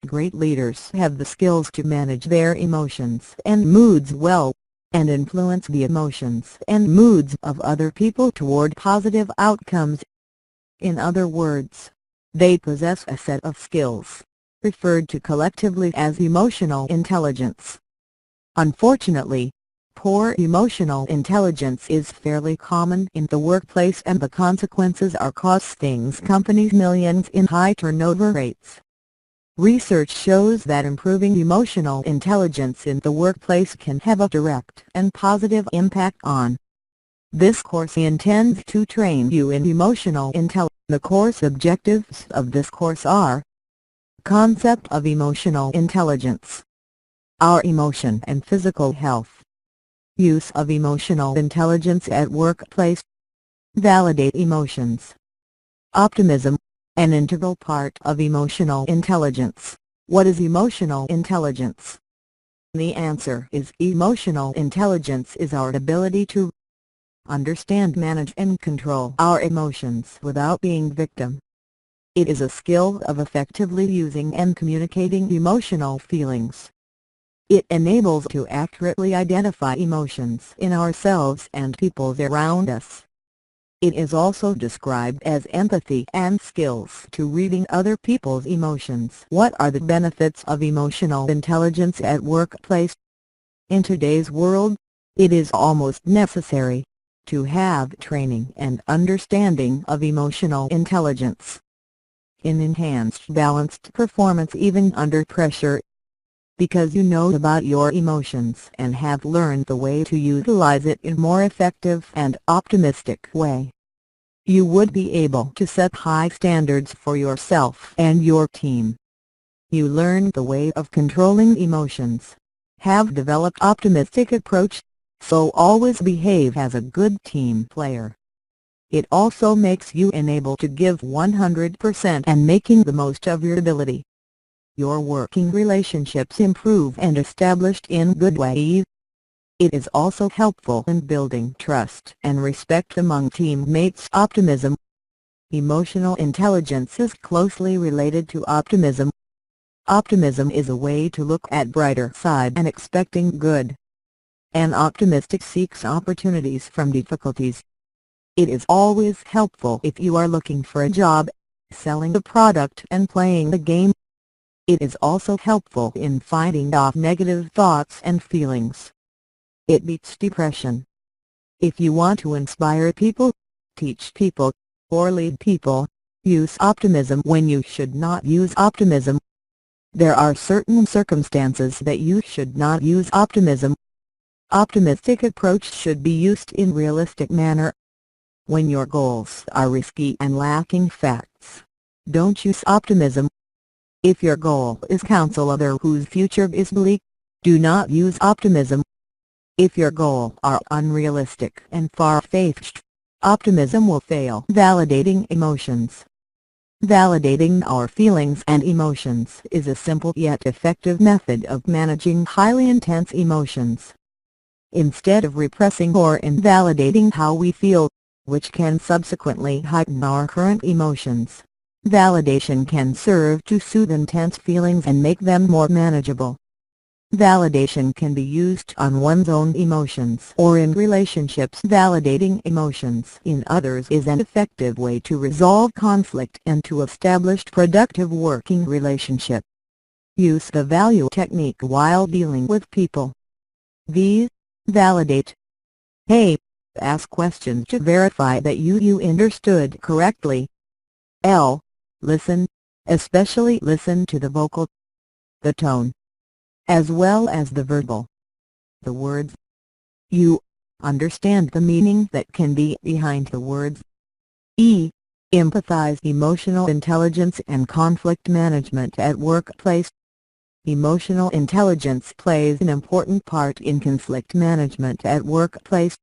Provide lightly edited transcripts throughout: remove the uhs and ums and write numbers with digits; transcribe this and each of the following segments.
Great leaders have the skills to manage their emotions and moods well, and influence the emotions and moods of other people toward positive outcomes. In other words, they possess a set of skills, referred to collectively as emotional intelligence. Unfortunately, poor emotional intelligence is fairly common in the workplace, and the consequences are costing companies millions in high turnover rates. Research shows that improving emotional intelligence in the workplace can have a direct and positive impact on. This course intends to train you in emotional intelligence. The course objectives of this course are: Concept of emotional intelligence, our emotion and physical health, use of emotional intelligence at workplace, validate emotions, optimism, an integral part of emotional intelligence. What is emotional intelligence? The answer is emotional intelligence is our ability to understand, manage and control our emotions without being victim. It is a skill of effectively using and communicating emotional feelings. It enables us to accurately identify emotions in ourselves and people around us. It is also described as empathy and skills to reading other people's emotions. What are the benefits of emotional intelligence at workplace? In today's world, it is almost necessary to have training and understanding of emotional intelligence. In enhanced balanced performance even under pressure, because you know about your emotions and have learned the way to utilize it in a more effective and optimistic way. You would be able to set high standards for yourself and your team. You learn the way of controlling emotions, have developed optimistic approach, so always behave as a good team player. It also makes you able to give 100% and making the most of your ability. Your working relationships improve and established in good ways. It is also helpful in building trust and respect among teammates. Optimism. Emotional intelligence is closely related to optimism. Optimism is a way to look at brighter side and expecting good. An optimistic seeks opportunities from difficulties. It is always helpful if you are looking for a job, selling a product and playing the game. It is also helpful in fighting off negative thoughts and feelings. It beats depression. If you want to inspire people, teach people, or lead people, use optimism when you should not use optimism. There are certain circumstances that you should not use optimism. Optimistic approach should be used in realistic manner. When your goals are risky and lacking facts, don't use optimism. If your goal is counsel others whose future is bleak, do not use optimism. If your goals are unrealistic and far-fetched, optimism will fail. Validating emotions. Validating our feelings and emotions is a simple yet effective method of managing highly intense emotions. Instead of repressing or invalidating how we feel, which can subsequently heighten our current emotions, validation can serve to soothe intense feelings and make them more manageable. Validation can be used on one's own emotions or in relationships. Validating emotions in others is an effective way to resolve conflict and to establish productive working relationship. Use the value technique while dealing with people. V. Validate. A. Ask questions to verify that you understood correctly. L. Listen, especially listen to the vocal, the tone, as well as the verbal, the words. You understand the meaning that can be behind the words. E. Empathize. Emotional intelligence and conflict management at workplace. Emotional intelligence plays an important part in conflict management at workplace.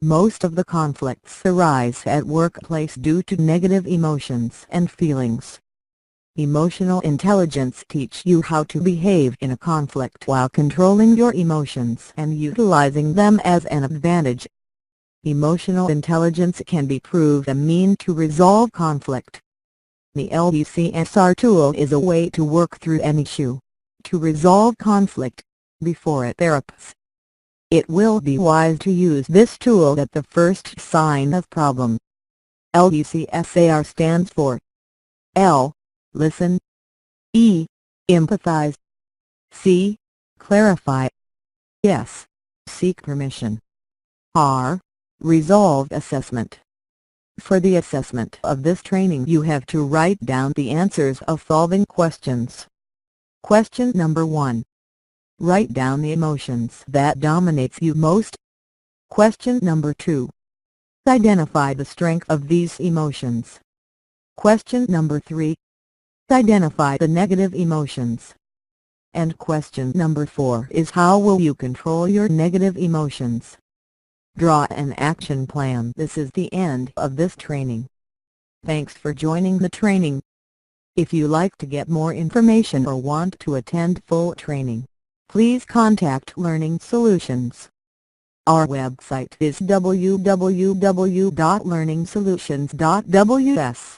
Most of the conflicts arise at workplace due to negative emotions and feelings. Emotional intelligence teaches you how to behave in a conflict while controlling your emotions and utilizing them as an advantage. Emotional intelligence can be proved a means to resolve conflict. The LDCSR tool is a way to work through an issue, to resolve conflict, before it erupts. It will be wise to use this tool at the first sign of problem. LDCSAR stands for L. Listen. E. Empathize. C. Clarify. S. Seek permission. R. Resolve assessment. For the assessment of this training you have to write down the answers of following questions. Question number 1. Write down the emotions that dominates you most. Question number 2. Identify the strength of these emotions. Question number 3. Identify the negative emotions. And question number 4 is how will you control your negative emotions? Draw an action plan. This is the end of this training. Thanks for joining the training. If you like to get more information or want to attend full training, please contact Learning Solutions. Our website is www.learningsolutions.ws.